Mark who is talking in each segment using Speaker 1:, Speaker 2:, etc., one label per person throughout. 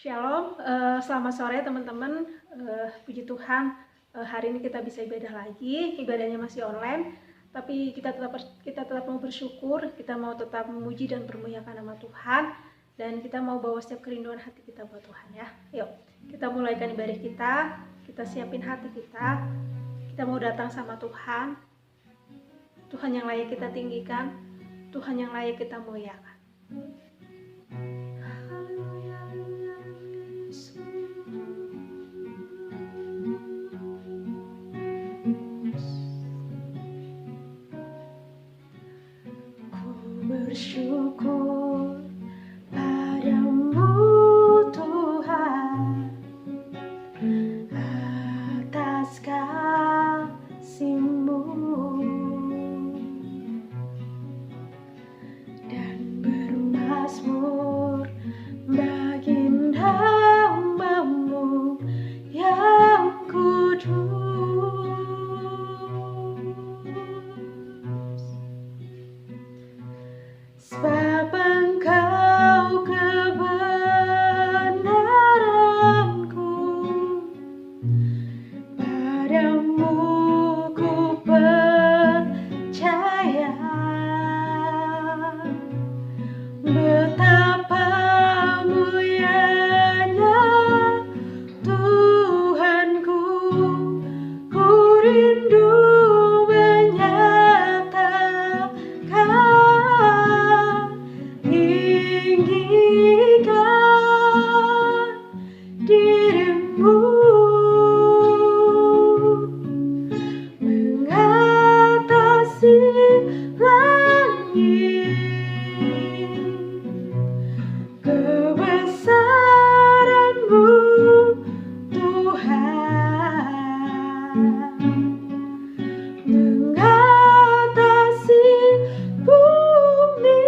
Speaker 1: Shalom, selamat sore teman-teman. Puji Tuhan, hari ini kita bisa ibadah lagi. Ibadahnya masih online, tapi kita tetap mau bersyukur, kita mau tetap memuji dan bermuliakan nama Tuhan, dan kita mau bawa setiap kerinduan hati kita buat Tuhan ya. Yuk, kita mulaikan ibadah kita siapin hati kita mau datang sama Tuhan. Tuhan yang layak kita tinggikan, Tuhan yang layak kita muliakan. Bersyukur padamu Tuhan atas kasih-Mu dan bermazmur bagi nama-Mu yang kudus. Sebab Engkau kebenaranku, padamu ku percaya. Betapa mulianya Tuhanku, ku rindu dirimu mengatasi langit, kebesaran-Mu Tuhan mengatasi bumi.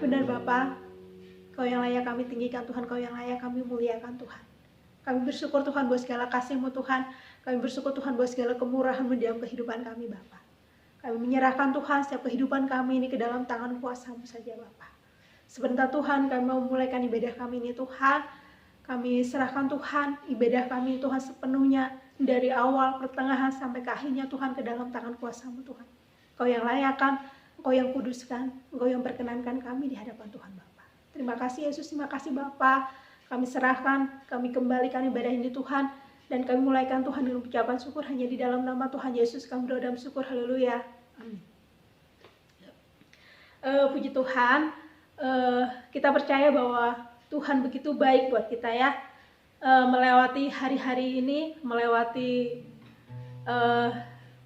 Speaker 1: Benar Bapa, Kau yang layak kami tinggikan Tuhan, Kau yang layak kami muliakan Tuhan. Kami bersyukur Tuhan buat segala kasih-Mu Tuhan. Kami bersyukur Tuhan buat segala kemurahan-Mu dalam kehidupan kami Bapa. Kami menyerahkan Tuhan setiap kehidupan kami ini ke dalam tangan kuasa-Mu saja Bapa. Sebentar Tuhan kami mau memulaikan ibadah kami ini Tuhan. Kami serahkan Tuhan ibadah kami Tuhan sepenuhnya dari awal, pertengahan sampai ke akhirnya Tuhan ke dalam tangan kuasa-Mu Tuhan. Kau yang layakkan, Engkau yang kuduskan, Engkau yang perkenankan kami di hadapan Tuhan Bapa. Terima kasih Yesus, terima kasih Bapa. Kami serahkan, kami kembalikan ibadah ini Tuhan. Dan kami mulaikan Tuhan dengan ucapan syukur hanya di dalam nama Tuhan Yesus. Kami berdoa dan syukur, haleluya. Amin. Puji Tuhan, kita percaya bahwa Tuhan begitu baik buat kita ya. Melewati hari-hari ini, melewati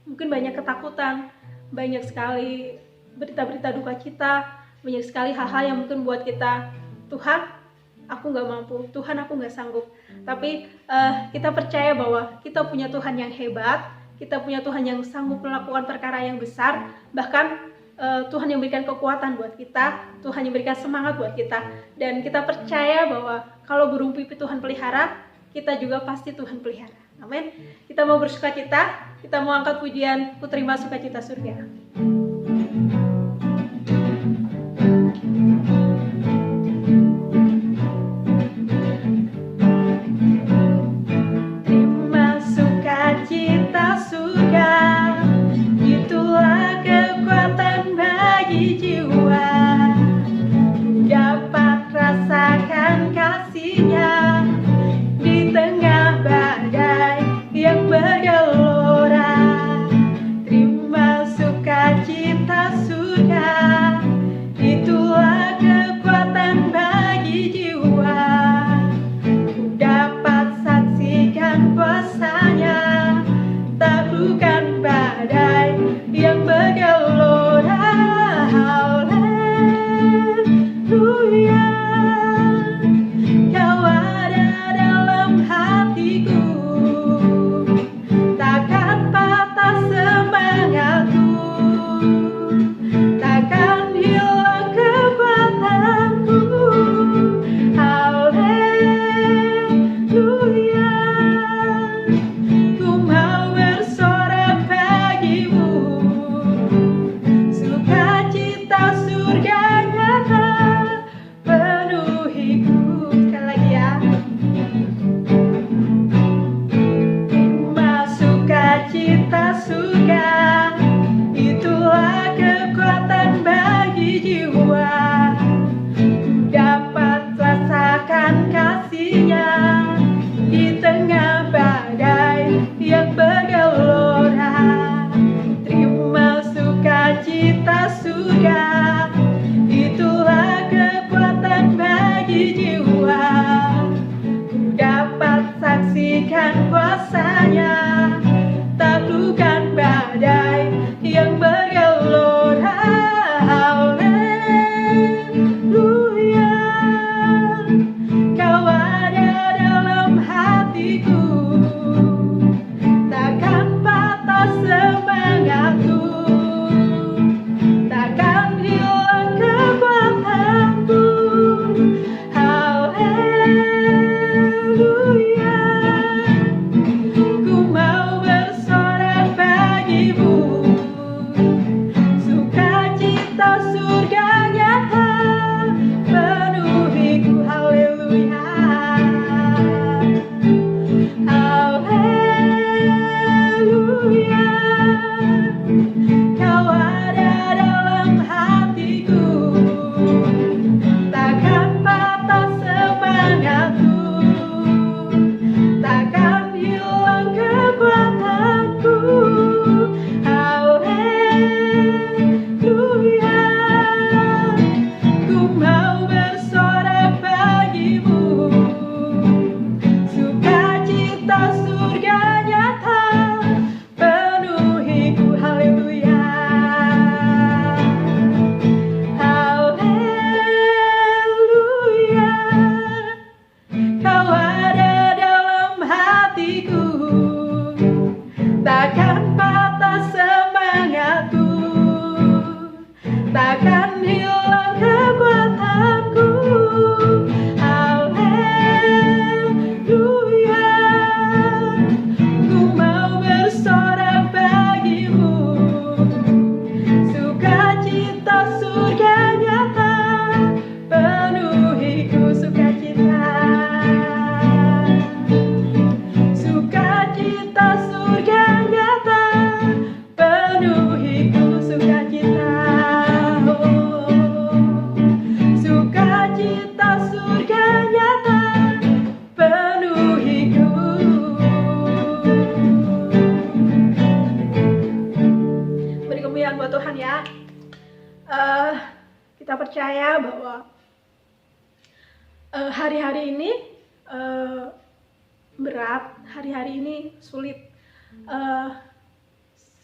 Speaker 1: mungkin banyak ketakutan, banyak sekali berita-berita duka cita, banyak sekali hal-hal yang mungkin buat kita, Tuhan aku gak mampu, Tuhan aku gak sanggup. Tapi kita percaya bahwa kita punya Tuhan yang hebat, kita punya Tuhan yang sanggup melakukan perkara yang besar. Bahkan Tuhan yang berikan kekuatan buat kita, Tuhan yang berikan semangat buat kita. Dan kita percaya bahwa kalau burung pipit Tuhan pelihara, kita juga pasti Tuhan pelihara. Amin. Kita mau bersukacita, kita mau angkat pujian Ku Terima Sukacita Surga. Terima sukacita surga, itulah kekuatan bagi jiwa. Dapat rasakan kasih-Nya di tengah badai yang bergelora. Terima sukacita kita percaya bahwa hari-hari ini berat, hari-hari ini sulit.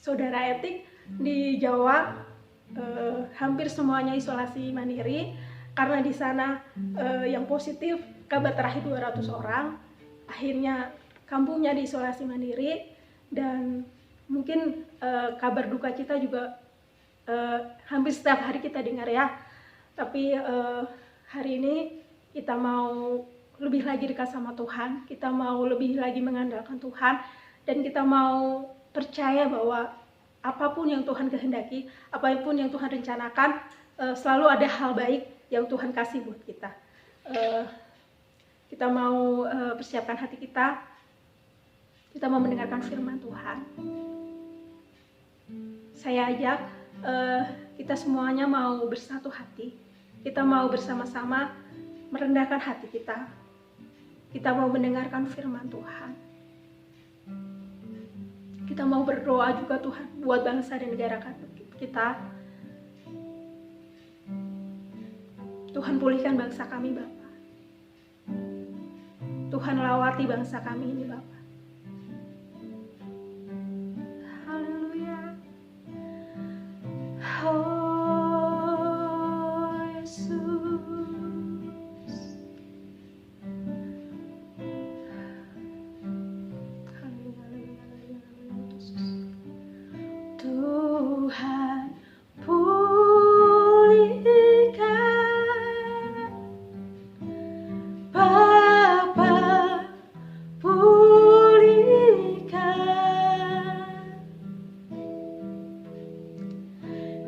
Speaker 1: Saudara Etik di Jawa hampir semuanya isolasi mandiri karena di sana yang positif kabar terakhir 200 orang. Akhirnya kampungnya diisolasi mandiri, dan mungkin kabar duka kita juga hampir setiap hari kita dengar ya. Tapi hari ini kita mau lebih lagi dekat sama Tuhan, kita mau lebih lagi mengandalkan Tuhan, dan kita mau percaya bahwa apapun yang Tuhan kehendaki, apapun yang Tuhan rencanakan, selalu ada hal baik yang Tuhan kasih buat kita. Kita mau persiapkan hati kita mau mendengarkan firman Tuhan. Saya ajak kita semuanya mau bersatu hati, kita mau bersama-sama merendahkan hati kita mau mendengarkan firman Tuhan. Kita mau berdoa juga Tuhan buat bangsa dan negara kita. Tuhan pulihkan bangsa kami Bapa. Tuhan lawati bangsa kami ini Bapa. Haleluya. Oh Yesus. Tuhan pulihkan, Bapa pulihkan,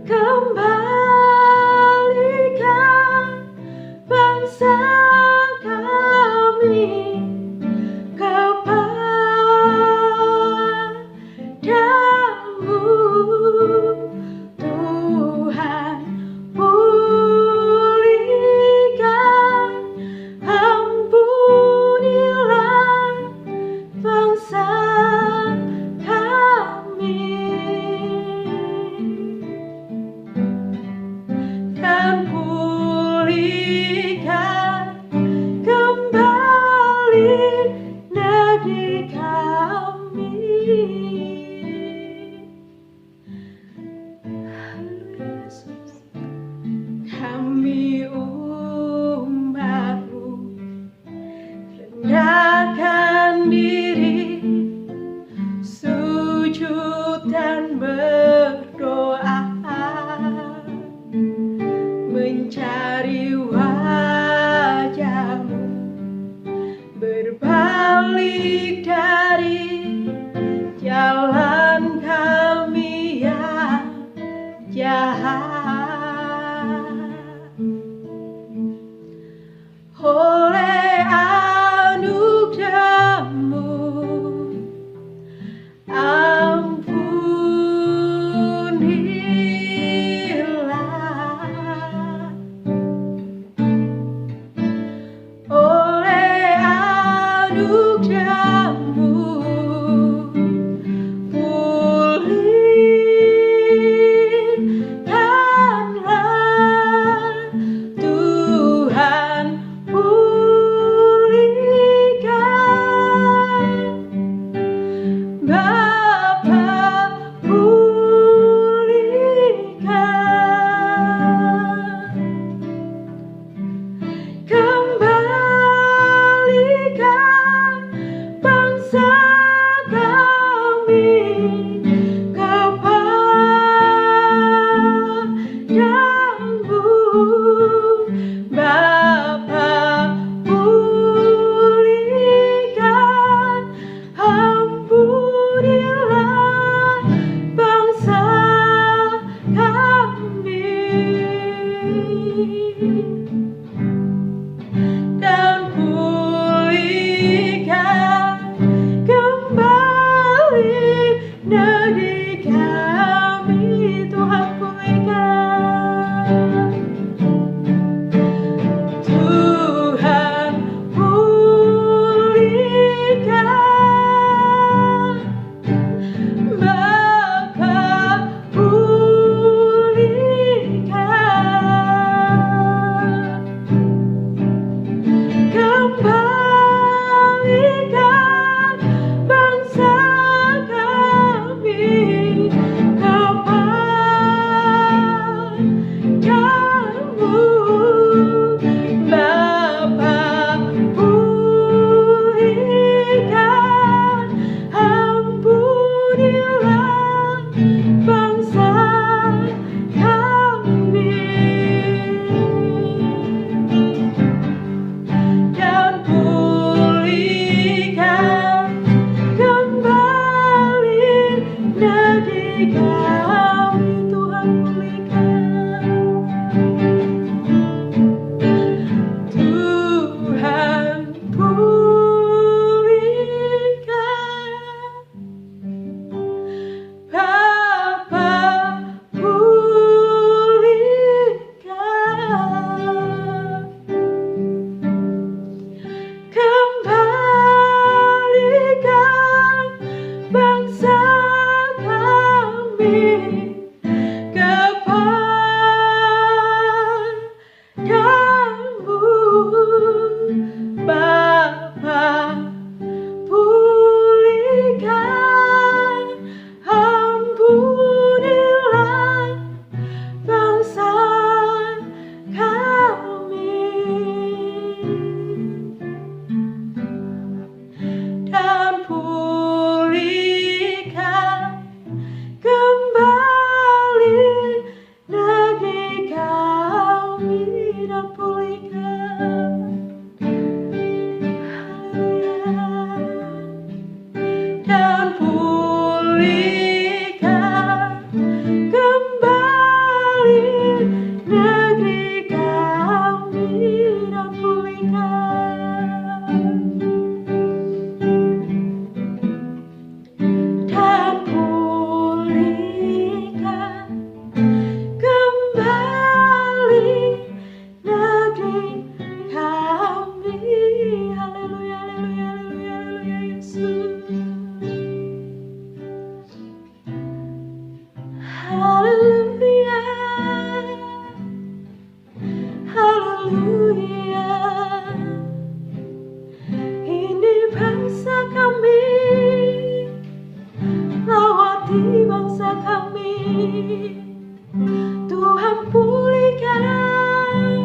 Speaker 1: kembalikan bangsa kami Tuhan pulihkan, ampunilah bangsa kami, dan pulihkan kembali negeri kami. Kami umat-Mu rendahkan diri, sujud dan berdoa, mencari wajah-Mu, berbalik dari jalan kami yang jahat. Oleh anugerah-Mu, ampunilah hati bangsa kami. Tuhan pulihkan,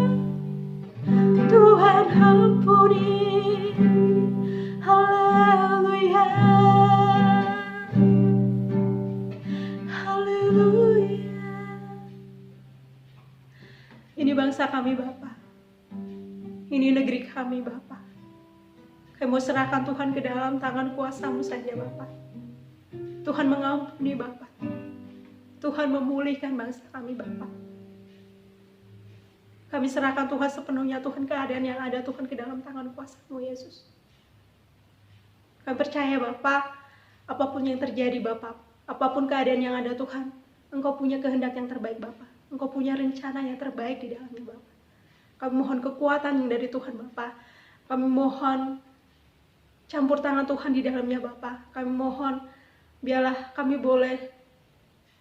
Speaker 1: Tuhan ampuni. Haleluya, haleluya. Ini bangsa kami Bapa, ini negeri kami Bapa. Kami mau serahkan Tuhan ke dalam tangan kuasa-Mu saja Bapa. Tuhan mengampuni Bapa, Tuhan memulihkan bangsa kami Bapa. Kami serahkan Tuhan sepenuhnya Tuhan, keadaan yang ada Tuhan ke dalam tangan kuasa-Mu Yesus. Kami percaya Bapa, apapun yang terjadi Bapa, apapun keadaan yang ada Tuhan, Engkau punya kehendak yang terbaik Bapa. Engkau punya rencana yang terbaik di dalamnya Bapa. Kami mohon kekuatan dari Tuhan Bapa. Kami mohon campur tangan Tuhan di dalamnya Bapa. Kami mohon biarlah kami boleh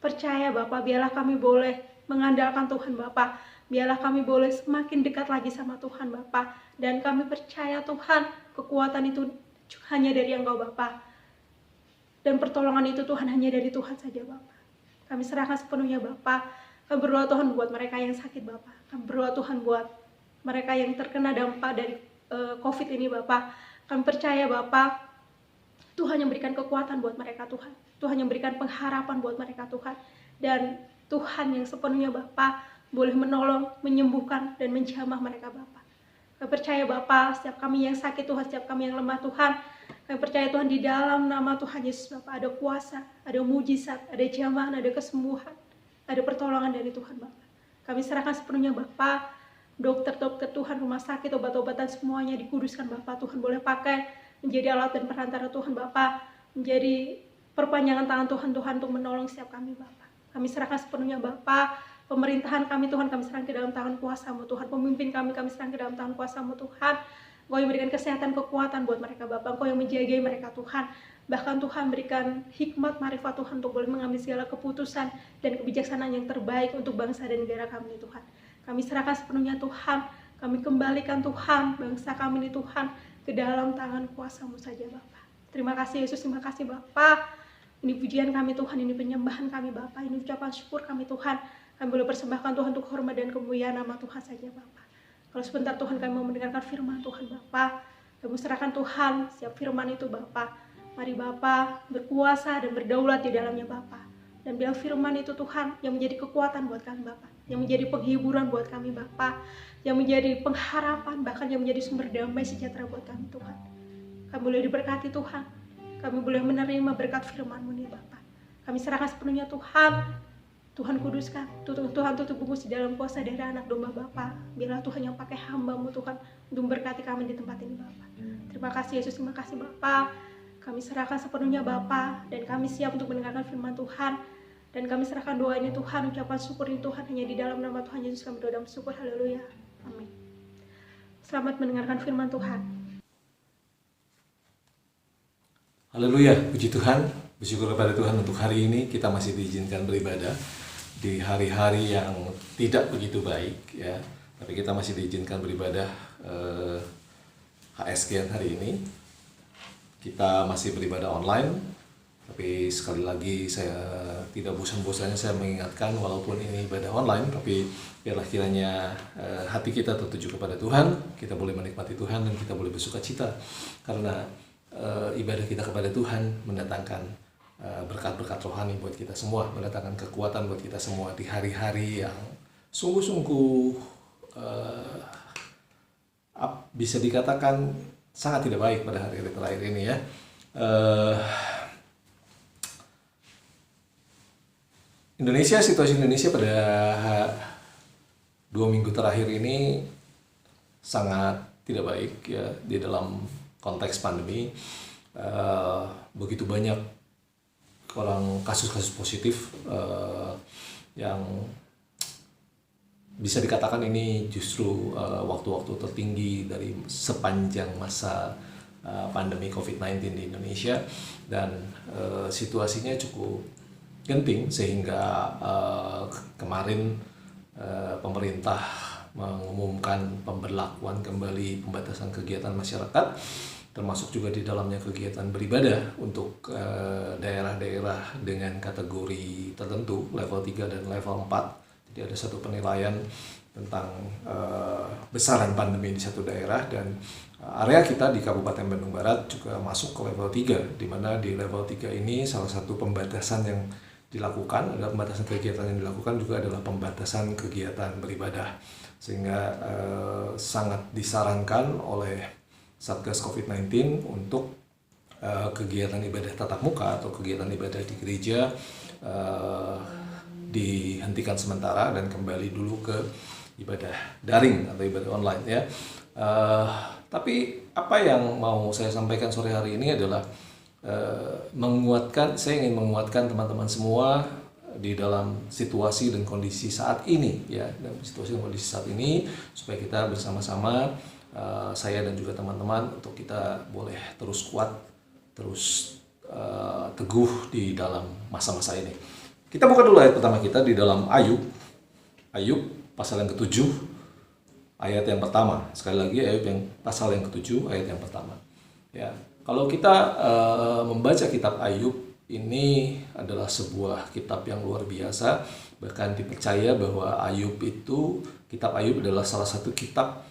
Speaker 1: percaya Bapa, biarlah kami boleh mengandalkan Tuhan Bapa. Biarlah kami boleh semakin dekat lagi sama Tuhan Bapa. Dan kami percaya Tuhan, kekuatan itu hanya dari Engkau Bapa. Dan pertolongan itu Tuhan hanya dari Tuhan saja Bapa. Kami serahkan sepenuhnya Bapa. Kami berdoa Tuhan buat mereka yang sakit Bapa. Kami berdoa Tuhan buat mereka yang terkena dampak dari COVID ini Bapa. Kami percaya Bapa, Tuhan yang berikan kekuatan buat mereka Tuhan. Tuhan yang berikan pengharapan buat mereka Tuhan. Dan Tuhan yang sepenuhnya Bapa boleh menolong, menyembuhkan, dan menjamah mereka Bapa. Kami percaya Bapa, setiap kami yang sakit Tuhan, setiap kami yang lemah Tuhan, kami percaya Tuhan di dalam nama Tuhan Yesus Bapa ada kuasa, ada mujizat, ada jamahan, ada kesembuhan, ada pertolongan dari Tuhan Bapa. Kami serahkan sepenuhnya Bapa, dokter-dokter Tuhan, rumah sakit, obat-obatan semuanya dikuduskan Bapa. Tuhan boleh pakai menjadi alat dan perantara Tuhan Bapa, menjadi perpanjangan tangan Tuhan untuk menolong setiap kami Bapa. Kami serahkan sepenuhnya Bapa, pemerintahan kami Tuhan, kami serahkan ke dalam tangan kuasa-Mu Tuhan. Pemimpin kami serahkan ke dalam tangan kuasa-Mu Tuhan. Engkau yang berikan kesehatan, kekuatan buat mereka Bapa. Engkau yang menjagai mereka Tuhan. Bahkan Tuhan berikan hikmat, marifat Tuhan untuk boleh mengambil segala keputusan dan kebijaksanaan yang terbaik untuk bangsa dan negara kami Tuhan. Kami serahkan sepenuhnya Tuhan. Kami kembalikan Tuhan, bangsa kami ini Tuhan, ke dalam tangan kuasa-Mu saja Bapa. Terima kasih Yesus, terima kasih Bapa. Ini pujian kami Tuhan, ini penyembahan kami Bapa, ini ucapan syukur kami Tuhan. Kami boleh persembahkan Tuhan untuk hormat dan kemuliaan nama Tuhan saja Bapa. Kalau sebentar Tuhan kami mau mendengarkan firman Tuhan Bapa, kami serahkan Tuhan setiap firman itu Bapa. Mari Bapa berkuasa dan berdaulat di dalamnya Bapa. Dan biar firman itu Tuhan yang menjadi kekuatan buat kami Bapa, yang menjadi penghiburan buat kami Bapa, yang menjadi pengharapan, bahkan yang menjadi sumber damai sejahtera buat kami Tuhan. Kami boleh diberkati Tuhan, kami boleh menerima berkat firman-Mu nih Bapa. Kami serahkan sepenuhnya Tuhan. Tuhan kuduskan, Tuhan tutup bungkus di dalam kuasa darah anak domba Bapa. Biarlah Tuhan yang pakai hamba-Mu Tuhan untuk memberkati kami di tempat ini Bapa. Terima kasih Yesus, terima kasih Bapa. Kami serahkan sepenuhnya Bapa, dan kami siap untuk mendengarkan firman Tuhan. Dan kami serahkan doa ini Tuhan, ucapan syukur ini Tuhan, hanya di dalam nama Tuhan Yesus kami berdoa dan bersyukur. Haleluya. Amin. Selamat mendengarkan firman Tuhan.
Speaker 2: Haleluya, puji Tuhan. Bersyukur kepada Tuhan untuk hari ini kita masih diizinkan beribadah di hari-hari yang tidak begitu baik ya, tapi kita masih diizinkan beribadah HSG hari ini. Kita masih beribadah online, tapi sekali lagi saya tidak bosan-bosannya saya mengingatkan, walaupun ini ibadah online, tapi biarlah kiranya hati kita tertuju kepada Tuhan, kita boleh menikmati Tuhan dan kita boleh bersuka cita karena ibadah kita kepada Tuhan mendatangkan berkat-berkat rohani buat kita semua, mendatangkan kekuatan buat kita semua di hari-hari yang sungguh-sungguh bisa dikatakan sangat tidak baik pada hari-hari terakhir ini ya. Situasi Indonesia pada 2 minggu terakhir ini sangat tidak baik ya, di dalam konteks pandemi. Begitu banyak orang kasus-kasus positif yang bisa dikatakan ini justru waktu-waktu tertinggi dari sepanjang masa pandemi COVID-19 di Indonesia, dan situasinya cukup genting sehingga kemarin pemerintah mengumumkan pemberlakuan kembali pembatasan kegiatan masyarakat termasuk juga di dalamnya kegiatan beribadah untuk daerah-daerah dengan kategori tertentu, level 3 dan level 4. Jadi ada satu penilaian tentang besaran pandemi di satu daerah, dan area kita di Kabupaten Bandung Barat juga masuk ke level 3, di mana di level 3 ini salah satu pembatasan yang dilakukan, adalah pembatasan kegiatan yang dilakukan juga adalah pembatasan kegiatan beribadah. Sehingga sangat disarankan oleh Satgas COVID-19 untuk kegiatan ibadah tatap muka atau kegiatan ibadah di gereja dihentikan sementara dan kembali dulu ke ibadah daring atau ibadah online ya. Tapi apa yang mau saya sampaikan sore hari ini adalah saya ingin menguatkan teman-teman semua di dalam situasi dan kondisi saat ini ya, dalam situasi dan kondisi saat ini, supaya kita bersama-sama, saya dan juga teman-teman, untuk kita boleh terus kuat, terus teguh di dalam masa-masa ini. Kita buka dulu ayat pertama kita di dalam Ayub pasal yang ke-7 ayat yang pertama. Sekali lagi, Ayub yang pasal yang ke-7 ayat yang pertama. Ya, kalau kita membaca kitab Ayub, ini adalah sebuah kitab yang luar biasa. Bahkan dipercaya bahwa kitab Ayub adalah salah satu kitab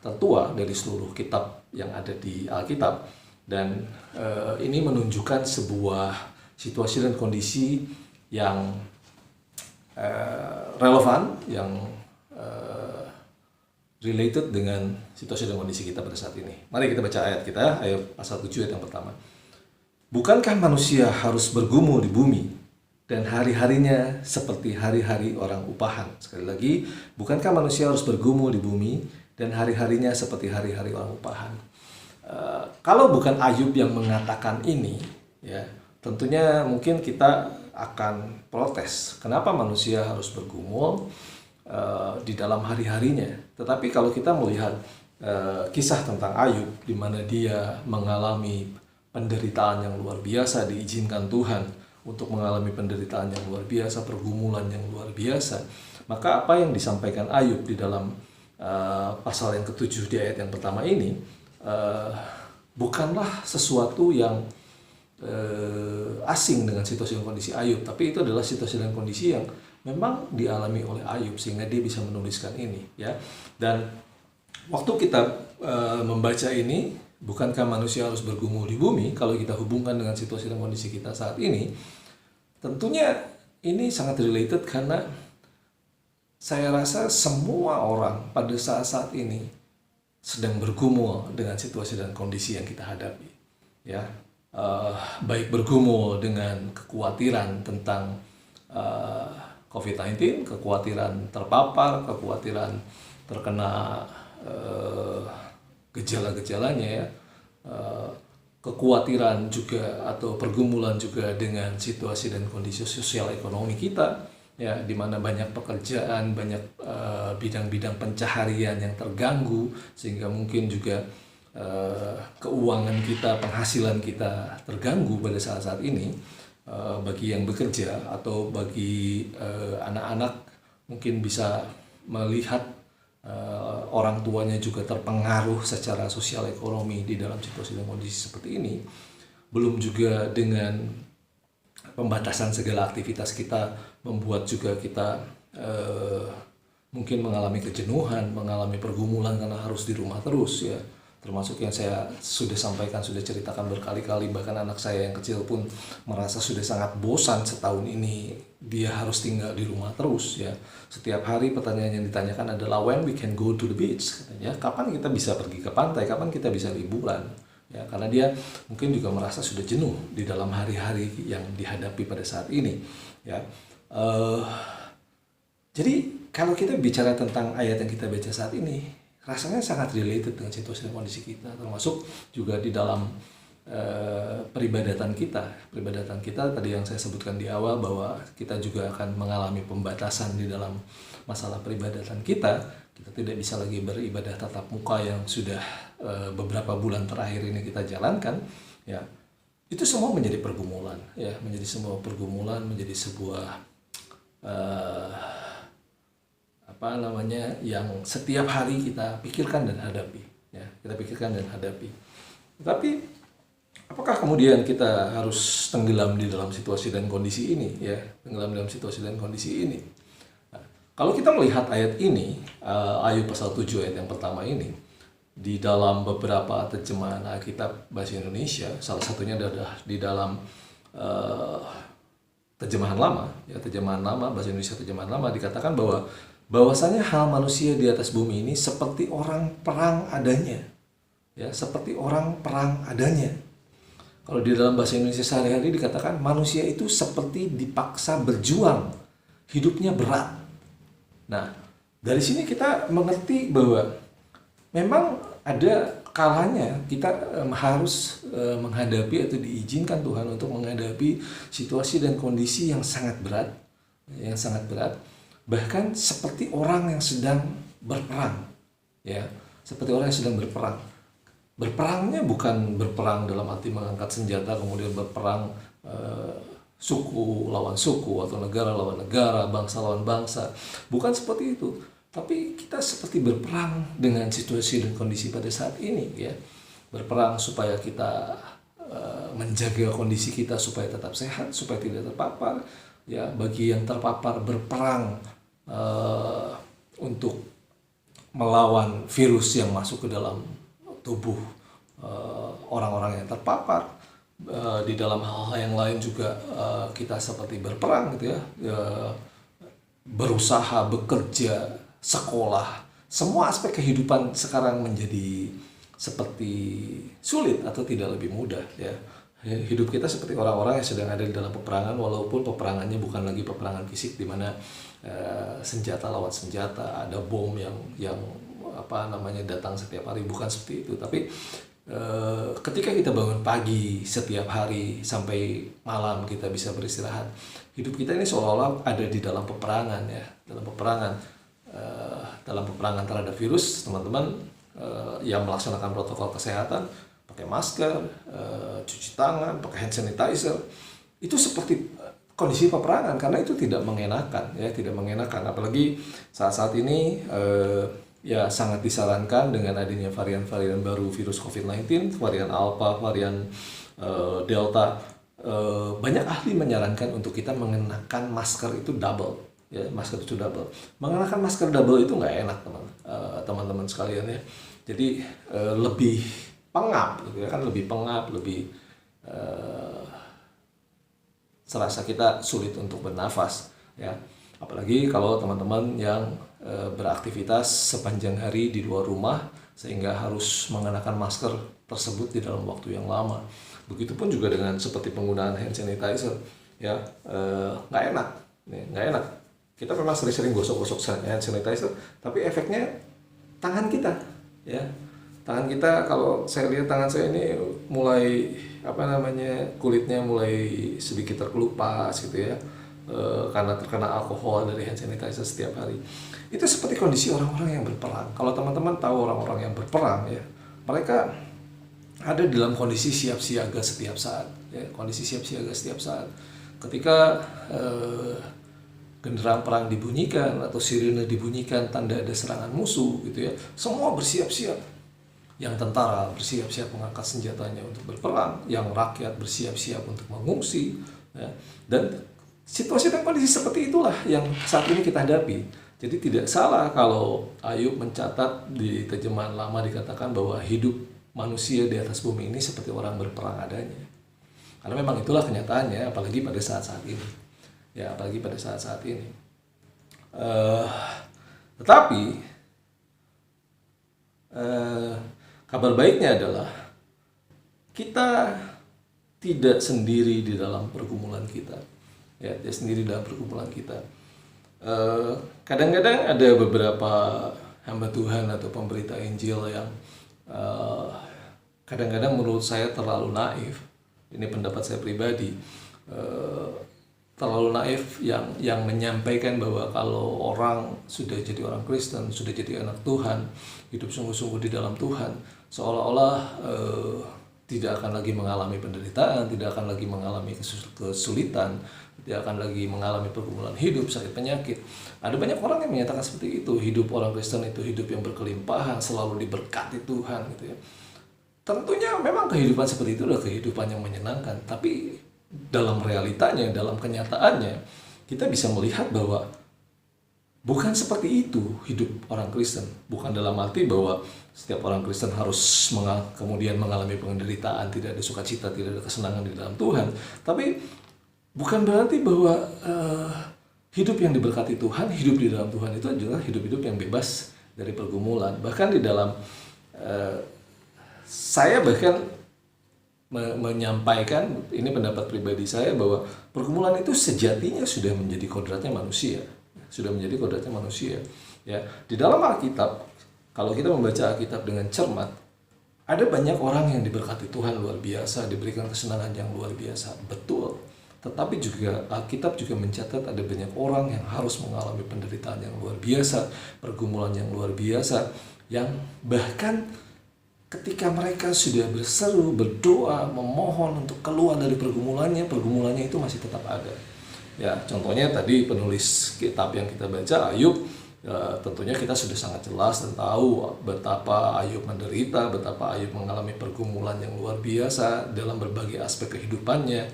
Speaker 2: tertua dari seluruh kitab yang ada di Alkitab, dan ini menunjukkan sebuah situasi dan kondisi yang relevan, yang related dengan situasi dan kondisi kita pada saat ini. Mari kita baca ayat kita, ayat pasal 7 ayat yang pertama. Bukankah manusia harus bergumul di bumi, dan hari-harinya seperti hari-hari orang upahan? Sekali lagi, bukankah manusia harus bergumul di bumi, dan hari-harinya seperti hari-hari orang upahan? Kalau bukan Ayub yang mengatakan ini, ya tentunya mungkin kita akan protes. Kenapa manusia harus bergumul di dalam hari-harinya? Tetapi kalau kita melihat kisah tentang Ayub, di mana dia mengalami penderitaan yang luar biasa, diizinkan Tuhan untuk mengalami penderitaan yang luar biasa, pergumulan yang luar biasa, maka apa yang disampaikan Ayub di dalam pasal yang ke-7 di ayat yang pertama ini bukanlah sesuatu yang asing dengan situasi dan kondisi Ayub, tapi itu adalah situasi dan kondisi yang memang dialami oleh Ayub sehingga dia bisa menuliskan ini ya. Dan waktu kita membaca ini, bukankah manusia harus bergumul di bumi, kalau kita hubungkan dengan situasi dan kondisi kita saat ini, tentunya ini sangat related, karena saya rasa semua orang pada saat-saat ini sedang bergumul dengan situasi dan kondisi yang kita hadapi ya. Baik bergumul dengan kekhawatiran tentang COVID-19, kekhawatiran terpapar, kekhawatiran terkena gejala-gejalanya ya, kekhawatiran juga atau pergumulan juga dengan situasi dan kondisi sosial ekonomi kita ya, di mana banyak pekerjaan, banyak bidang-bidang pencaharian yang terganggu, sehingga mungkin juga keuangan kita, penghasilan kita terganggu pada saat-saat ini. Bagi yang bekerja atau bagi anak-anak mungkin bisa melihat orang tuanya juga terpengaruh secara sosial ekonomi di dalam situasi dan kondisi seperti ini. Belum juga dengan pembatasan segala aktivitas kita membuat juga kita mungkin mengalami kejenuhan, mengalami pergumulan karena harus di rumah terus ya. Termasuk yang saya sudah sampaikan, sudah ceritakan berkali-kali, bahkan anak saya yang kecil pun merasa sudah sangat bosan setahun ini dia harus tinggal di rumah terus ya. Setiap hari pertanyaan yang ditanyakan adalah when we can go to the beach, katanya. Kapan kita bisa pergi ke pantai, kapan kita bisa liburan ya, karena dia mungkin juga merasa sudah jenuh di dalam hari-hari yang dihadapi pada saat ini ya. Jadi kalau kita bicara tentang ayat yang kita baca saat ini, rasanya sangat related dengan situasi dan kondisi kita, termasuk juga di dalam peribadatan kita. Peribadatan kita tadi yang saya sebutkan di awal, bahwa kita juga akan mengalami pembatasan di dalam masalah peribadatan kita. Kita tidak bisa lagi beribadah tatap muka yang sudah beberapa bulan terakhir ini kita jalankan. Ya, itu semua menjadi pergumulan, ya, menjadi sebuah pergumulan, menjadi sebuah yang setiap hari kita pikirkan dan hadapi ya. kita pikirkan dan hadapi. Tapi apakah kemudian kita harus tenggelam di dalam situasi dan kondisi ini, ya, tenggelam dalam situasi dan kondisi ini? Nah, kalau kita melihat ayat ini, Ayub pasal 7 ayat yang pertama ini, di dalam beberapa terjemahan Alkitab bahasa Indonesia, salah satunya adalah di dalam terjemahan lama, ya, terjemahan lama, bahasa Indonesia terjemahan lama, dikatakan bahwasanya hal manusia di atas bumi ini seperti orang perang adanya, ya, seperti orang perang adanya. Kalau di dalam bahasa Indonesia sehari-hari dikatakan manusia itu seperti dipaksa berjuang, hidupnya berat. Nah, dari sini kita mengerti bahwa memang ada kalanya kita harus menghadapi atau diizinkan Tuhan untuk menghadapi situasi dan kondisi yang sangat berat, bahkan seperti orang yang sedang berperang, ya, seperti orang yang sedang berperang. Berperangnya bukan berperang dalam arti mengangkat senjata kemudian berperang suku lawan suku atau negara lawan negara, bangsa lawan bangsa, bukan seperti itu. Tapi kita seperti berperang dengan situasi dan kondisi pada saat ini, ya, berperang supaya kita menjaga kondisi kita supaya tetap sehat, supaya tidak terpapar, ya. Bagi yang terpapar, berperang untuk melawan virus yang masuk ke dalam tubuh orang-orang yang terpapar. Di dalam hal-hal yang lain juga kita seperti berperang, gitu ya, berusaha, bekerja, sekolah, semua aspek kehidupan sekarang menjadi seperti sulit atau tidak lebih mudah, ya. Hidup kita seperti orang-orang yang sedang ada di dalam peperangan, walaupun peperangannya bukan lagi peperangan fisik di mana senjata lawan senjata, ada bom yang datang setiap hari, bukan seperti itu. Tapi ketika kita bangun pagi setiap hari sampai malam kita bisa beristirahat, hidup kita ini seolah-olah ada di dalam peperangan, ya, dalam peperangan terhadap virus. Teman-teman yang melaksanakan protokol kesehatan, pakai masker, cuci tangan, pakai hand sanitizer, itu seperti kondisi peperangan, karena itu tidak mengenakan, ya, tidak mengenakan. Apalagi saat-saat ini ya sangat disarankan dengan adanya varian-varian baru virus COVID-19, varian Alpha, varian Delta. Banyak ahli menyarankan untuk kita mengenakan masker itu double, ya, masker itu double. Mengenakan masker double itu nggak enak, teman-teman sekalian, ya. Jadi lebih pengap, gitu ya, kan, lebih pengap, lebih serasa kita sulit untuk bernafas, ya. Apalagi kalau teman-teman yang beraktivitas sepanjang hari di luar rumah sehingga harus mengenakan masker tersebut di dalam waktu yang lama. Begitupun juga dengan seperti penggunaan hand sanitizer, ya, nggak enak. Kita memang sering-sering gosok-gosok hand sanitizer, tapi efeknya tangan kita, ya. Tangan kita, kalau saya lihat tangan saya ini mulai kulitnya mulai sedikit terkelupas, gitu ya, karena terkena alkohol dari hand sanitizer setiap hari. Itu seperti kondisi orang-orang yang berperang. Kalau teman-teman tahu orang-orang yang berperang, ya, mereka ada dalam kondisi siap siaga setiap saat, ya, kondisi siap siaga setiap saat. Ketika genderang perang dibunyikan atau sirine dibunyikan, tanda ada serangan musuh, gitu ya, semua bersiap-siap. Yang tentara bersiap-siap mengangkat senjatanya untuk berperang, yang rakyat bersiap-siap untuk mengungsi, ya. Dan situasi dan kondisi seperti itulah yang saat ini kita hadapi. Jadi tidak salah kalau Ayub mencatat di terjemahan lama dikatakan bahwa hidup manusia di atas bumi ini seperti orang berperang adanya. Karena memang itulah kenyataannya, apalagi pada saat-saat ini. Ya, apalagi pada saat-saat ini. Tetapi kabar baiknya adalah kita tidak sendiri di dalam pergumulan kita. Ya, tidak sendiri dalam pergumulan kita. Kadang-kadang ada beberapa hamba Tuhan atau pemberita Injil yang kadang-kadang menurut saya terlalu naif. Ini pendapat saya pribadi. Terlalu naif yang menyampaikan bahwa kalau orang sudah jadi orang Kristen, sudah jadi anak Tuhan, hidup sungguh-sungguh di dalam Tuhan, seolah-olah tidak akan lagi mengalami penderitaan, tidak akan lagi mengalami kesulitan, dia akan lagi mengalami pergumulan hidup, sakit penyakit. Ada banyak orang yang menyatakan seperti itu, hidup orang Kristen itu hidup yang berkelimpahan, selalu diberkati Tuhan gitu ya. Tentunya memang kehidupan seperti itu adalah kehidupan yang menyenangkan, tapi dalam realitanya, dalam kenyataannya, kita bisa melihat bahwa bukan seperti itu hidup orang Kristen. Bukan dalam arti bahwa setiap orang Kristen harus kemudian mengalami penderitaan, tidak ada sukacita, tidak ada kesenangan di dalam Tuhan. Tapi bukan berarti bahwa hidup yang diberkati Tuhan, hidup di dalam Tuhan itu adalah hidup-hidup yang bebas dari pergumulan. Bahkan di dalam saya bahkan menyampaikan, ini pendapat pribadi saya, bahwa pergumulan itu sejatinya sudah menjadi kodratnya manusia. Ya, di dalam Alkitab, kalau kita membaca Alkitab dengan cermat, ada banyak orang yang diberkati Tuhan luar biasa, diberikan kesenangan yang luar biasa, betul. Tetapi juga Alkitab juga mencatat ada banyak orang yang harus mengalami penderitaan yang luar biasa, pergumulan yang luar biasa, yang bahkan ketika mereka sudah berseru, berdoa, memohon untuk keluar dari pergumulannya itu masih tetap ada. Ya, contohnya tadi penulis kitab yang kita baca, Ayub, tentunya kita sudah sangat jelas dan tahu betapa Ayub menderita, betapa Ayub mengalami pergumulan yang luar biasa dalam berbagai aspek kehidupannya.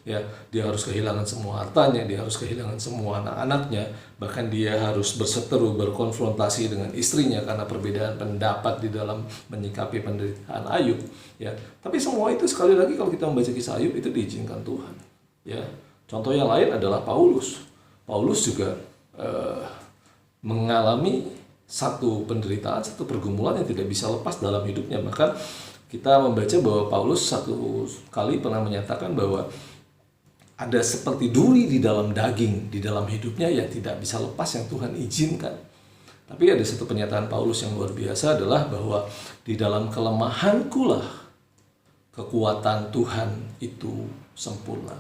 Speaker 2: Ya, dia harus kehilangan semua hartanya, dia harus kehilangan semua anak-anaknya, bahkan dia harus berseteru, berkonfrontasi dengan istrinya karena perbedaan pendapat di dalam menyikapi penderitaan Ayub. Ya, tapi semua itu sekali lagi kalau kita membaca kisah Ayub itu diizinkan Tuhan. Ya, contoh yang lain adalah Paulus. Paulus juga mengalami satu penderitaan, satu pergumulan yang tidak bisa lepas dalam hidupnya. Bahkan kita membaca bahwa Paulus satu kali pernah menyatakan bahwa ada seperti duri di dalam daging, di dalam hidupnya yang tidak bisa lepas, yang Tuhan izinkan. Tapi ada satu pernyataan Paulus yang luar biasa adalah bahwa di dalam kelemahanku lah kekuatan Tuhan itu sempurna.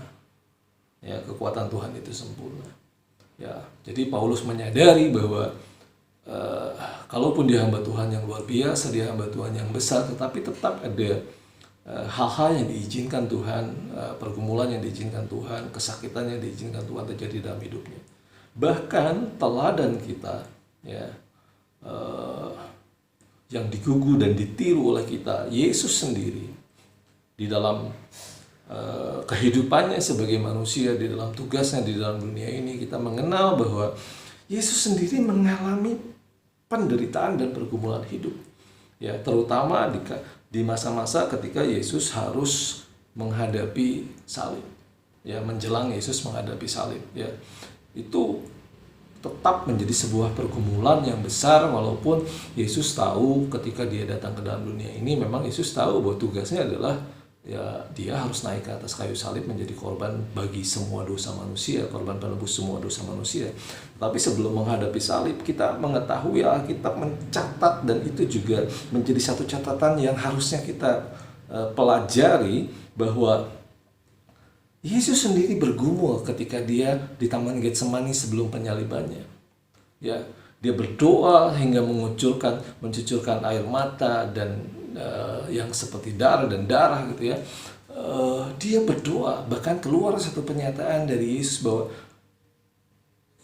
Speaker 2: Ya, kekuatan Tuhan itu sempurna. Ya, jadi Paulus menyadari bahwa kalaupun dia hamba Tuhan yang luar biasa, dia hamba Tuhan yang besar, tetapi tetap ada hal-hal yang diizinkan Tuhan, pergumulan yang diizinkan Tuhan, kesakitan yang diizinkan Tuhan terjadi dalam hidupnya. Bahkan teladan kita, ya, yang digugu dan ditiru oleh kita, Yesus sendiri di dalam kehidupannya sebagai manusia, di dalam tugasnya di dalam dunia ini, kita mengenal bahwa Yesus sendiri mengalami penderitaan dan pergumulan hidup. Ya, terutama di masa-masa ketika Yesus harus menghadapi salib, ya, menjelang Yesus menghadapi salib, ya, itu tetap menjadi sebuah pergumulan yang besar. Walaupun Yesus tahu ketika dia datang ke dalam dunia ini, memang Yesus tahu bahwa tugasnya adalah, ya, dia harus naik ke atas kayu salib menjadi korban bagi semua dosa manusia, korban penebus semua dosa manusia. Tapi sebelum menghadapi salib, kita mengetahui, Alkitab mencatat, dan itu juga menjadi satu catatan yang harusnya kita pelajari, bahwa Yesus sendiri bergumul ketika dia di Taman Getsemani sebelum penyalibannya. Ya, dia berdoa hingga mencucurkan air mata dan yang seperti darah gitu ya. Dia berdoa, bahkan keluar satu pernyataan dari Yesus bahwa,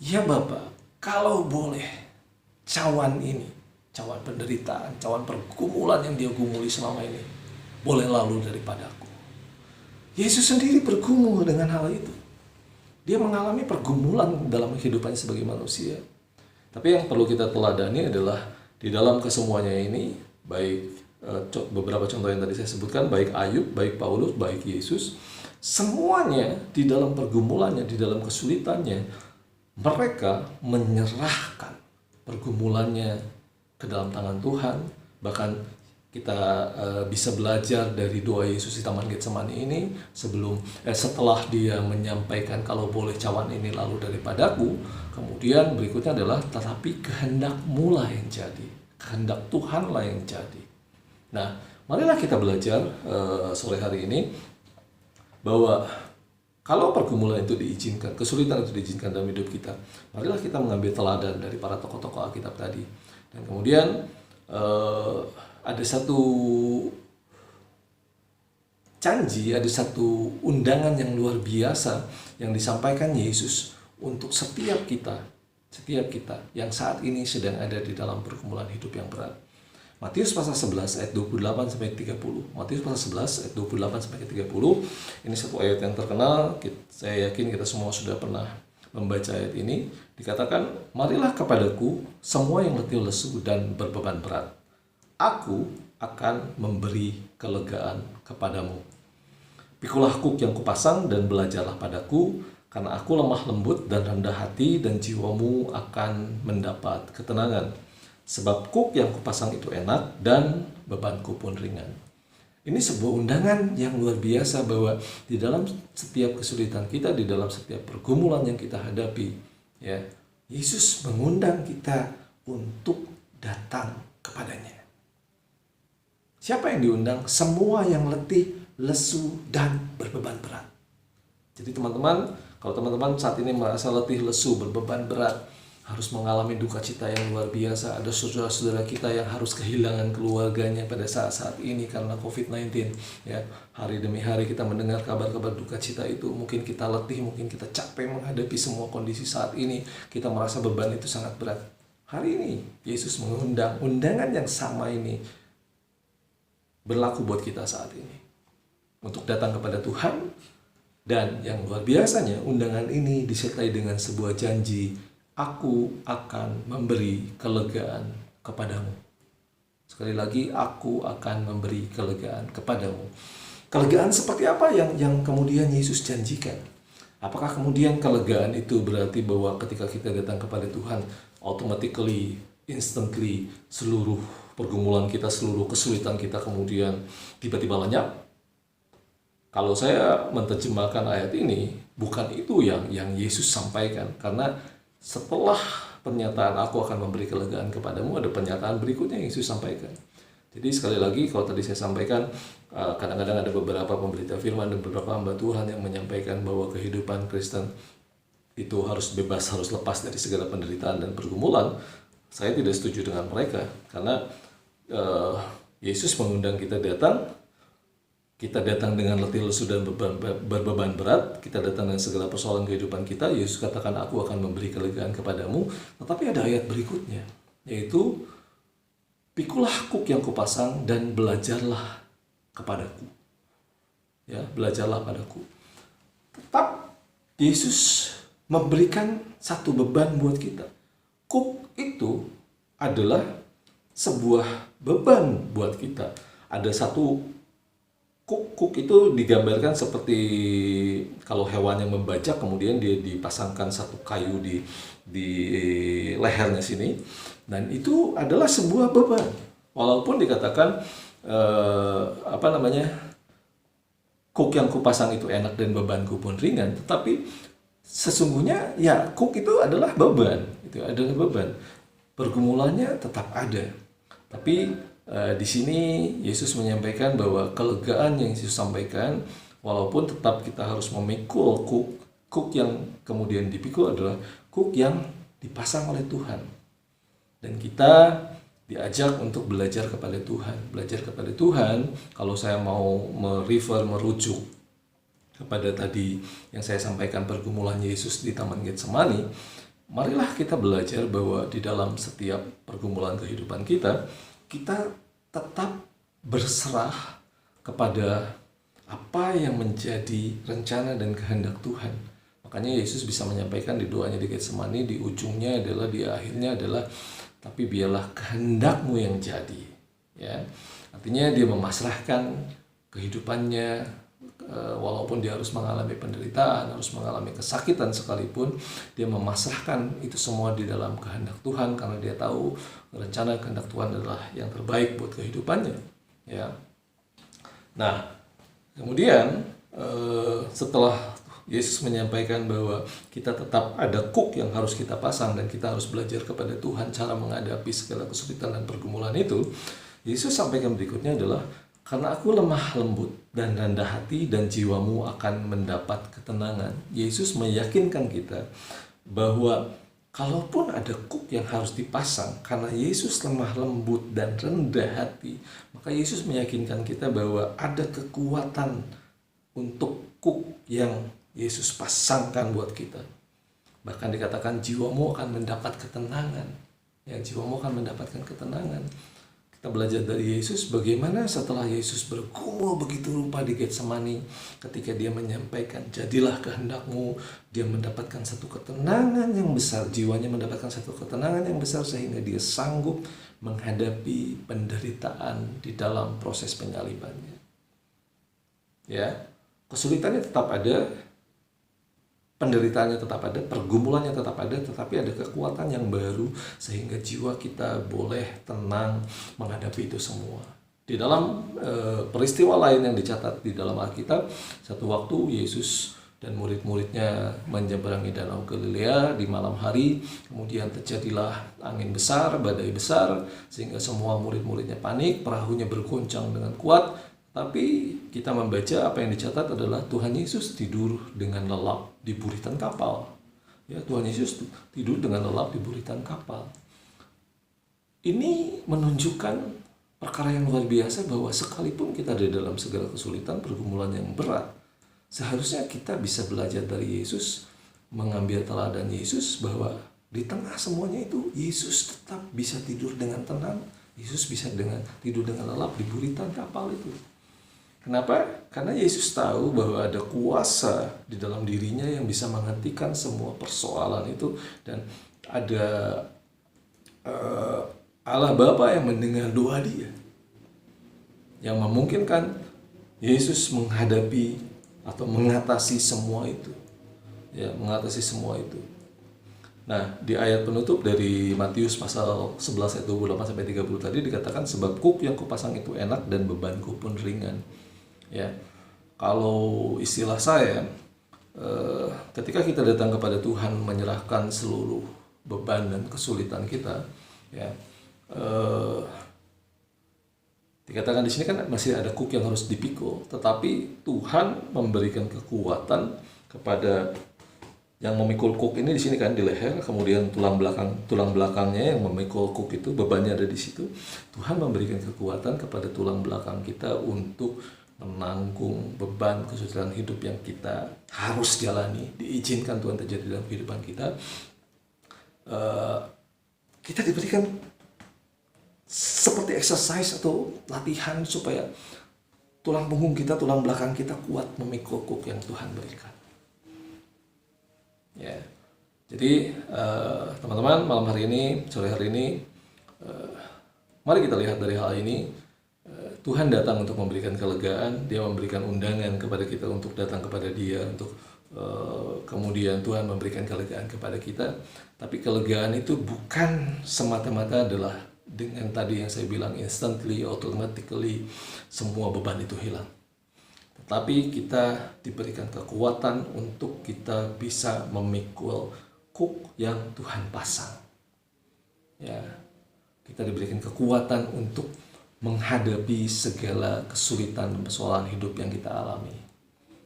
Speaker 2: ya Bapa, kalau boleh cawan ini, cawan penderitaan, cawan pergumulan yang dia gumuli selama ini, boleh lalu daripadaku. Yesus sendiri bergumul dengan hal itu. Dia mengalami pergumulan dalam kehidupannya sebagai manusia. Tapi yang perlu kita teladani adalah di dalam kesemuanya ini, baik beberapa contoh yang tadi saya sebutkan, baik Ayub, baik Paulus, baik Yesus, semuanya di dalam pergumulannya, di dalam kesulitannya, mereka menyerahkan pergumulannya ke dalam tangan Tuhan. Bahkan kita bisa belajar dari doa Yesus di Taman Getsemani ini, setelah dia menyampaikan kalau boleh cawan ini lalu daripadaku, kemudian berikutnya adalah tetapi kehendakmu lah yang jadi, kehendak Tuhan lah yang jadi. Nah, marilah kita belajar sore hari ini bahwa kalau pergumulan itu diizinkan, kesulitan itu diizinkan dalam hidup kita, marilah kita mengambil teladan dari para tokoh-tokoh Alkitab tadi. Dan kemudian ada satu janji, ada satu undangan yang luar biasa yang disampaikan Yesus untuk setiap kita yang saat ini sedang ada di dalam pergumulan hidup yang berat. Matius pasal 11 ayat 28 sampai 30. Matius pasal 11 ayat 28 sampai 30. Ini satu ayat yang terkenal. Saya yakin kita semua sudah pernah membaca ayat ini. Dikatakan, "Marilah kepadaku semua yang letih lesu dan berbeban berat. Aku akan memberi kelegaan kepadamu. Pikulah kuk yang kupasang dan belajarlah padaku, karena aku lemah lembut dan rendah hati, dan jiwamu akan mendapat ketenangan. Sebab kuk yang kupasang itu enak dan bebanku pun ringan." Ini sebuah undangan yang luar biasa bahwa di dalam setiap kesulitan kita, di dalam setiap pergumulan yang kita hadapi, ya, Yesus mengundang kita untuk datang kepadanya. Siapa yang diundang? Semua yang letih, lesu, dan berbeban berat. Jadi teman-teman, kalau teman-teman saat ini merasa letih, lesu, berbeban berat, harus mengalami duka cita yang luar biasa. Ada saudara-saudara kita yang harus kehilangan keluarganya pada saat-saat ini karena COVID-19. Ya, hari demi hari kita mendengar kabar-kabar duka cita itu. Mungkin kita letih, mungkin kita capek menghadapi semua kondisi saat ini. Kita merasa beban itu sangat berat. Hari ini Yesus mengundang, undangan yang sama ini berlaku buat kita saat ini untuk datang kepada Tuhan. Dan yang luar biasanya, undangan ini disertai dengan sebuah janji, "Aku akan memberi kelegaan kepadamu." Sekali lagi, aku akan memberi kelegaan kepadamu. Kelegaan seperti apa yang kemudian Yesus janjikan? Apakah kemudian kelegaan itu berarti bahwa ketika kita datang kepada Tuhan, automatically, instantly, seluruh pergumulan kita, seluruh kesulitan kita kemudian tiba-tiba lenyap? Kalau saya menerjemahkan ayat ini, bukan itu yang Yesus sampaikan. Karena setelah pernyataan "aku akan memberi kelegaan kepadamu", ada pernyataan berikutnya yang Yesus sampaikan. Jadi sekali lagi, kalau tadi saya sampaikan, kadang-kadang ada beberapa pemberita firman dan beberapa hamba Tuhan yang menyampaikan bahwa kehidupan Kristen itu harus bebas, harus lepas dari segala penderitaan dan pergumulan. Saya tidak setuju dengan mereka, karena Yesus mengundang kita datang. Kita datang dengan letih lesu dan berbeban berat. Kita datang dengan segala persoalan kehidupan kita. Yesus katakan, "Aku akan memberi kelegaan kepadamu." Tetapi ada ayat berikutnya, yaitu, "Pikulah kuk yang kupasang dan belajarlah kepadaku." Ya, belajarlah padaku. Tetap Yesus memberikan satu beban buat kita. Kuk itu adalah sebuah beban buat kita. Ada satu kuk itu digambarkan seperti kalau hewan yang membajak, kemudian dia dipasangkan satu kayu di lehernya sini, dan itu adalah sebuah beban. Walaupun dikatakan kuk yang kupasang itu enak dan bebanku pun ringan, tetapi sesungguhnya ya kuk itu adalah beban, pergumulannya tetap ada. Tapi di sini Yesus menyampaikan bahwa kelegaan yang Yesus sampaikan, walaupun tetap kita harus memikul kuk yang kemudian dipikul adalah kuk yang dipasang oleh Tuhan. Dan kita diajak untuk belajar kepada Tuhan. Belajar kepada Tuhan, kalau saya mau merujuk kepada tadi yang saya sampaikan, pergumulan Yesus di Taman Getsemani, marilah kita belajar bahwa di dalam setiap pergumulan kehidupan kita tetap berserah kepada apa yang menjadi rencana dan kehendak Tuhan. Makanya Yesus bisa menyampaikan di doanya di Getsemani, di ujungnya adalah, di akhirnya adalah, "Tapi biarlah kehendakmu yang jadi." Ya, artinya dia memasrahkan kehidupannya, walaupun dia harus mengalami penderitaan, harus mengalami kesakitan sekalipun, dia memasrahkan itu semua di dalam kehendak Tuhan, karena dia tahu rencana kehendak Tuhan adalah yang terbaik buat kehidupannya. Ya. Nah, kemudian setelah Yesus menyampaikan bahwa kita tetap ada kuk yang harus kita pasang dan kita harus belajar kepada Tuhan cara menghadapi segala kesulitan dan pergumulan itu, Yesus sampaikan berikutnya adalah, "Karena aku lemah lembut dan rendah hati, dan jiwamu akan mendapat ketenangan." Yesus meyakinkan kita bahwa kalaupun ada kuk yang harus dipasang, karena Yesus lemah lembut dan rendah hati, maka Yesus meyakinkan kita bahwa ada kekuatan untuk kuk yang Yesus pasangkan buat kita. Bahkan dikatakan jiwamu akan mendapat ketenangan. Ya, jiwamu akan mendapatkan ketenangan. Kita belajar dari Yesus bagaimana setelah Yesus bergumul begitu rupa di Getsemani, ketika dia menyampaikan jadilah kehendakmu, dia mendapatkan satu ketenangan yang besar, jiwanya mendapatkan satu ketenangan yang besar sehingga dia sanggup menghadapi penderitaan di dalam proses penyalibannya. Ya, kesulitannya tetap ada, penderitaannya tetap ada, pergumulannya tetap ada, tetapi ada kekuatan yang baru sehingga jiwa kita boleh tenang menghadapi itu semua. Di dalam peristiwa lain yang dicatat di dalam Alkitab, satu waktu Yesus dan murid-muridnya menyeberangi Danau Galilea di malam hari, kemudian terjadilah angin besar, badai besar, sehingga semua murid-muridnya panik, perahunya bergoncang dengan kuat. Tapi kita membaca apa yang dicatat adalah Tuhan Yesus tidur dengan lelap di buritan kapal. Ya, Tuhan Yesus tidur dengan lelap di buritan kapal. Ini menunjukkan perkara yang luar biasa bahwa sekalipun kita ada dalam segala kesulitan, pergumulan yang berat, seharusnya kita bisa belajar dari Yesus, mengambil teladan Yesus bahwa di tengah semuanya itu Yesus tetap bisa tidur dengan tenang. Yesus bisa tidur dengan lelap di buritan kapal itu. Kenapa? Karena Yesus tahu bahwa ada kuasa di dalam dirinya yang bisa menghentikan semua persoalan itu, dan ada Allah Bapa yang mendengar doa dia, yang memungkinkan Yesus menghadapi atau mengatasi semua itu. Ya, mengatasi semua itu. Nah, di ayat penutup dari Matius pasal 11 ayat 28-30 tadi dikatakan, sebab kuk yang kupasang itu enak dan bebanku pun ringan. Ya, kalau istilah saya, ketika kita datang kepada Tuhan menyerahkan seluruh beban dan kesulitan kita, ya, dikatakan di sini kan masih ada kuk yang harus dipikul, tetapi Tuhan memberikan kekuatan kepada yang memikul kuk ini di sini kan di leher, kemudian tulang belakangnya yang memikul kuk itu bebannya ada di situ. Tuhan memberikan kekuatan kepada tulang belakang kita untuk menanggung beban kesulitan hidup yang kita harus jalani, diizinkan Tuhan terjadi dalam kehidupan kita. Kita diberikan seperti exercise atau latihan supaya tulang punggung kita, tulang belakang kita kuat memikul kuk yang Tuhan berikan. Ya, jadi teman-teman, malam hari ini, sore hari ini, mari kita lihat dari hal ini. Tuhan datang untuk memberikan kelegaan, dia memberikan undangan kepada kita untuk datang kepada dia, untuk kemudian Tuhan memberikan kelegaan kepada kita. Tapi kelegaan itu bukan semata-mata adalah dengan tadi yang saya bilang instantly, automatically semua beban itu hilang. Tetapi kita diberikan kekuatan untuk kita bisa memikul kuk yang Tuhan pasang. Ya, kita diberikan kekuatan untuk menghadapi segala kesulitan dan persoalan hidup yang kita alami.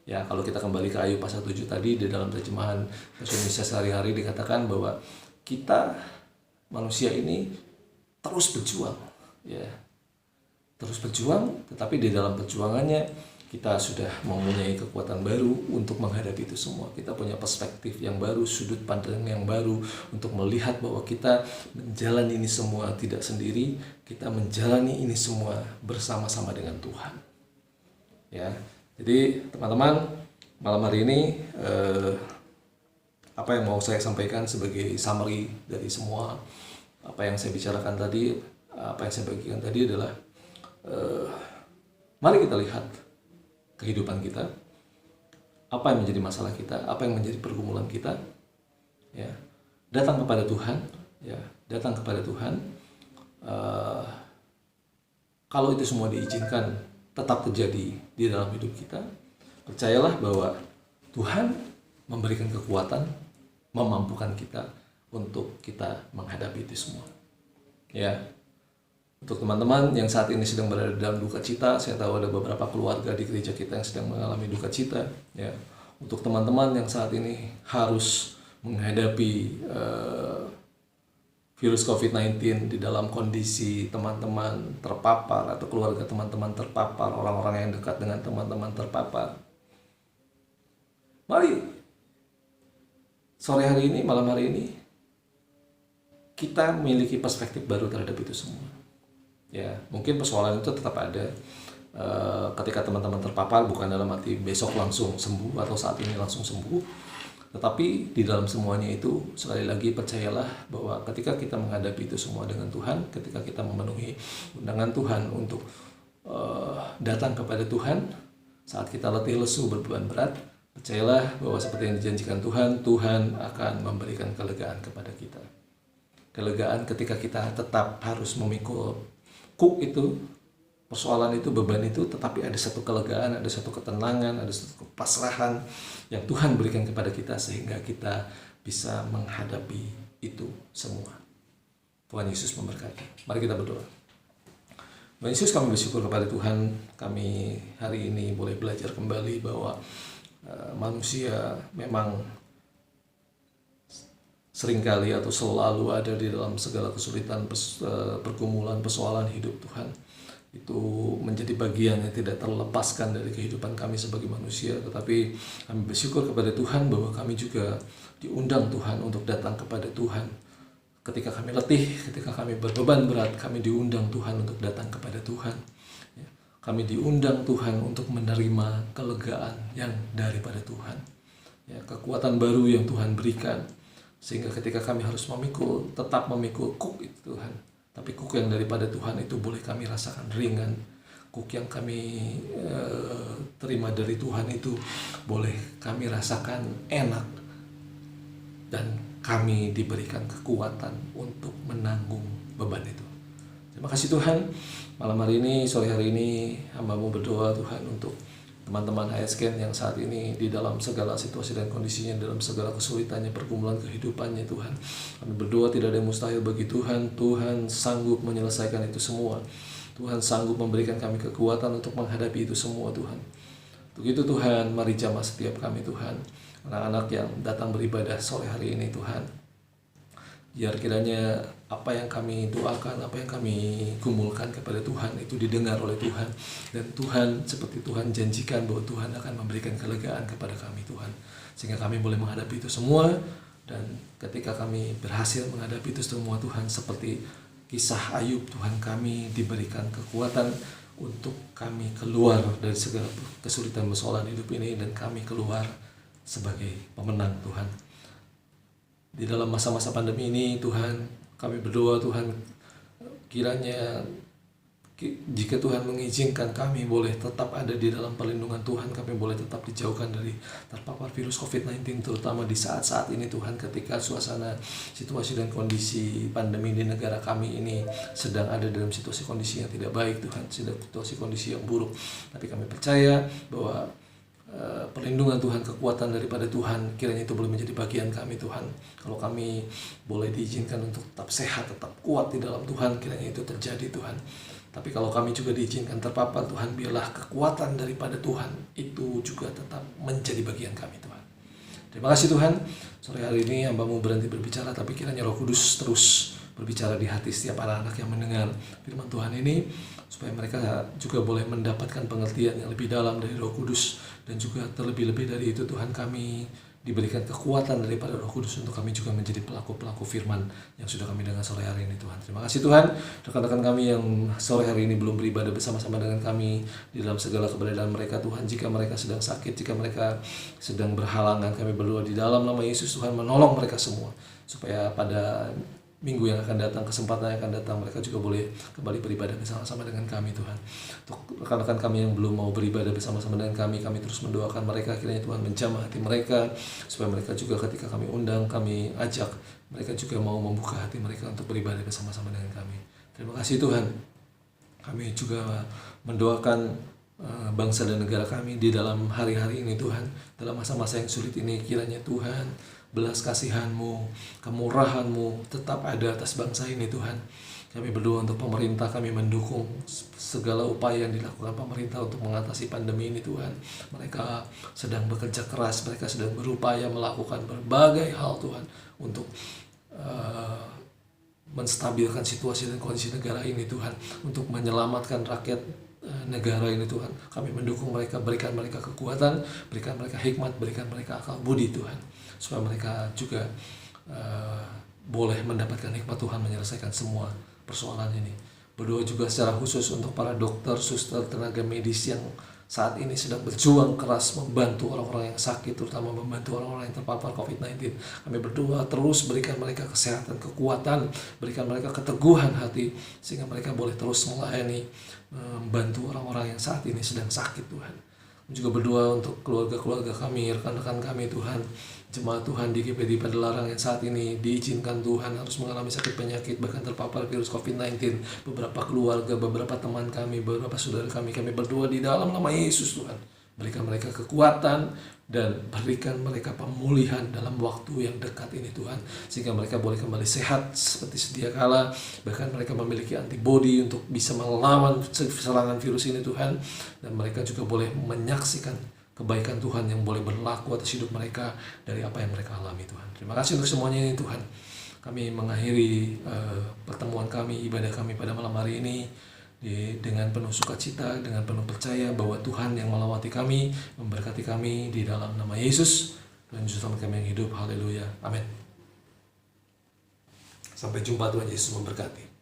Speaker 2: Ya, kalau kita kembali ke Ayub pasal 7 tadi, di dalam terjemahan Bahasa Indonesia sehari-hari dikatakan bahwa kita manusia ini terus berjuang, ya. Terus berjuang, tetapi di dalam perjuangannya kita sudah mempunyai kekuatan baru untuk menghadapi itu semua. Kita punya perspektif yang baru, sudut pandang yang baru untuk melihat bahwa kita menjalani ini semua tidak sendiri, kita menjalani ini semua bersama-sama dengan Tuhan. Ya, jadi teman-teman, malam hari ini apa yang mau saya sampaikan sebagai summary dari semua apa yang saya bicarakan tadi, apa yang saya bagikan tadi adalah mari kita lihat kehidupan kita, apa yang menjadi masalah kita, apa yang menjadi pergumulan kita, ya, datang kepada Tuhan, ya, datang kepada Tuhan. Kalau itu semua diizinkan tetap terjadi di dalam hidup kita, percayalah bahwa Tuhan memberikan kekuatan, memampukan kita untuk kita menghadapi itu semua. Ya. Untuk teman-teman yang saat ini sedang berada dalam duka cita, saya tahu ada beberapa keluarga di gereja kita yang sedang mengalami duka cita. Ya. Untuk teman-teman yang saat ini harus menghadapi virus COVID-19 di dalam kondisi teman-teman terpapar atau keluarga teman-teman terpapar, orang-orang yang dekat dengan teman-teman terpapar. Mari sore hari ini, malam hari ini, kita memiliki perspektif baru terhadap itu semua. Ya, mungkin persoalan itu tetap ada ketika teman-teman terpapar, bukan dalam arti besok langsung sembuh atau saat ini langsung sembuh. Tetapi di dalam semuanya itu, sekali lagi percayalah bahwa ketika kita menghadapi itu semua dengan Tuhan, ketika kita memenuhi undangan Tuhan untuk datang kepada Tuhan, saat kita letih lesu berbeban berat, percayalah bahwa seperti yang dijanjikan Tuhan, Tuhan akan memberikan kelegaan kepada kita. Kelegaan ketika kita tetap harus memikul kuk itu, persoalan itu, beban itu, tetapi ada satu kelegaan, ada satu ketenangan, ada satu kepasrahan yang Tuhan berikan kepada kita sehingga kita bisa menghadapi itu semua. Tuhan Yesus memberkati. Mari kita berdoa. Tuhan Yesus, kami bersyukur kepada Tuhan, kami hari ini boleh belajar kembali bahwa manusia memang seringkali atau selalu ada di dalam segala kesulitan, pergumulan, persoalan hidup Tuhan. Itu menjadi bagian yang tidak terlepaskan dari kehidupan kami sebagai manusia. Tetapi kami bersyukur kepada Tuhan bahwa kami juga diundang Tuhan untuk datang kepada Tuhan. Ketika kami letih, ketika kami berbeban berat, kami diundang Tuhan untuk datang kepada Tuhan. Kami diundang Tuhan untuk menerima kelegaan yang daripada Tuhan. Kekuatan baru yang Tuhan berikan. Sehingga ketika kami harus tetap memikul kuk itu Tuhan. Tapi kuk yang daripada Tuhan itu boleh kami rasakan ringan. Kuk yang kami terima dari Tuhan itu boleh kami rasakan enak. Dan kami diberikan kekuatan untuk menanggung beban itu. Terima kasih Tuhan. Malam hari ini, sore hari ini, hamba-Mu berdoa Tuhan untuk teman-teman HSCAN yang saat ini di dalam segala situasi dan kondisinya, dalam segala kesulitannya, pergumulan kehidupannya Tuhan. Kami berdoa tidak ada yang mustahil bagi Tuhan. Tuhan sanggup menyelesaikan itu semua. Tuhan sanggup memberikan kami kekuatan untuk menghadapi itu semua Tuhan. Untuk itu Tuhan, mari jamah setiap kami Tuhan. Anak-anak yang datang beribadah sore hari ini Tuhan. Biar kiranya apa yang kami doakan, apa yang kami gumulkan kepada Tuhan itu didengar oleh Tuhan. Dan Tuhan, seperti Tuhan janjikan bahwa Tuhan akan memberikan kelegaan kepada kami Tuhan. Sehingga kami boleh menghadapi itu semua. Dan ketika kami berhasil menghadapi itu semua Tuhan, seperti kisah Ayub, Tuhan kami diberikan kekuatan untuk kami keluar dari segala kesulitan persoalan hidup ini. Dan kami keluar sebagai pemenang Tuhan. Di dalam masa-masa pandemi ini Tuhan, kami berdoa Tuhan, kiranya jika Tuhan mengizinkan kami boleh tetap ada di dalam perlindungan Tuhan, kami boleh tetap dijauhkan dari terpapar virus COVID-19, terutama di saat-saat ini Tuhan, ketika suasana, situasi dan kondisi pandemi di negara kami ini sedang ada dalam situasi kondisi yang tidak baik Tuhan, situasi kondisi yang buruk. Tapi kami percaya bahwa perlindungan Tuhan, kekuatan daripada Tuhan, kiranya itu boleh menjadi bagian kami Tuhan. Kalau kami boleh diizinkan untuk tetap sehat, tetap kuat di dalam Tuhan, kiranya itu terjadi Tuhan. Tapi kalau kami juga diizinkan terpapar Tuhan, biarlah kekuatan daripada Tuhan itu juga tetap menjadi bagian kami Tuhan. Terima kasih Tuhan. Sore hari ini hamba-Mu berhenti berbicara, tapi kiranya Roh Kudus terus berbicara di hati setiap anak-anak yang mendengar firman Tuhan ini, supaya mereka juga boleh mendapatkan pengertian yang lebih dalam dari Roh Kudus. Dan juga terlebih-lebih dari itu Tuhan, kami diberikan kekuatan daripada Roh Kudus untuk kami juga menjadi pelaku-pelaku firman yang sudah kami dengar sore hari ini Tuhan. Terima kasih Tuhan. Rekan-rekan kami yang sore hari ini belum beribadah bersama-sama dengan kami di dalam segala keberadaan mereka Tuhan, jika mereka sedang sakit, jika mereka sedang berhalangan, kami berdoa di dalam nama Yesus Tuhan, menolong mereka semua supaya pada minggu yang akan datang, kesempatan yang akan datang, mereka juga boleh kembali beribadah bersama-sama dengan kami Tuhan. Untuk rekan-rekan kami yang belum mau beribadah bersama-sama dengan kami terus mendoakan mereka, kiranya Tuhan menjamah hati mereka, supaya mereka juga ketika kami undang, kami ajak, mereka juga mau membuka hati mereka untuk beribadah bersama-sama dengan kami. Terima kasih Tuhan. Kami juga mendoakan bangsa dan negara kami di dalam hari-hari ini Tuhan, dalam masa-masa yang sulit ini, kiranya Tuhan belas kasihan-Mu, kemurahan-Mu tetap ada atas bangsa ini Tuhan. Kami berdoa untuk pemerintah, kami mendukung segala upaya yang dilakukan pemerintah untuk mengatasi pandemi ini Tuhan. Mereka sedang bekerja keras, mereka sedang berupaya melakukan berbagai hal Tuhan untuk menstabilkan situasi dan kondisi negara ini Tuhan, untuk menyelamatkan rakyat negara ini Tuhan. Kami mendukung mereka, berikan mereka kekuatan, berikan mereka hikmat, berikan mereka akal budi Tuhan, supaya mereka juga boleh mendapatkan hikmat Tuhan menyelesaikan semua persoalan ini. Berdoa juga secara khusus untuk para dokter, suster, tenaga medis yang saat ini sedang berjuang keras membantu orang-orang yang sakit, terutama membantu orang-orang yang terpapar COVID-19. Kami berdoa terus berikan mereka kesehatan, kekuatan, berikan mereka keteguhan hati, sehingga mereka boleh terus melayani, membantu orang-orang yang saat ini sedang sakit Tuhan. Kami juga berdoa untuk keluarga-keluarga kami, rekan-rekan kami Tuhan, jemaat Tuhan di GPD Padalarang yang saat ini diizinkan Tuhan harus mengalami sakit penyakit, bahkan terpapar virus COVID-19. Beberapa keluarga, beberapa teman kami, beberapa saudara kami berdoa di dalam nama Yesus Tuhan. Berikan mereka kekuatan dan berikan mereka pemulihan dalam waktu yang dekat ini Tuhan, sehingga mereka boleh kembali sehat seperti sedia kala, bahkan mereka memiliki antibodi untuk bisa melawan serangan virus ini Tuhan, dan mereka juga boleh menyaksikan kebaikan Tuhan yang boleh berlaku atas hidup mereka dari apa yang mereka alami Tuhan. Terima kasih untuk semuanya ini Tuhan. Kami mengakhiri pertemuan kami, ibadah kami pada malam hari ini dengan penuh sukacita, dengan penuh percaya bahwa Tuhan yang melawati kami, memberkati kami di dalam nama Yesus, dan Juru Selamat kami yang hidup. Haleluya. Amin. Sampai jumpa, Tuhan Yesus memberkati.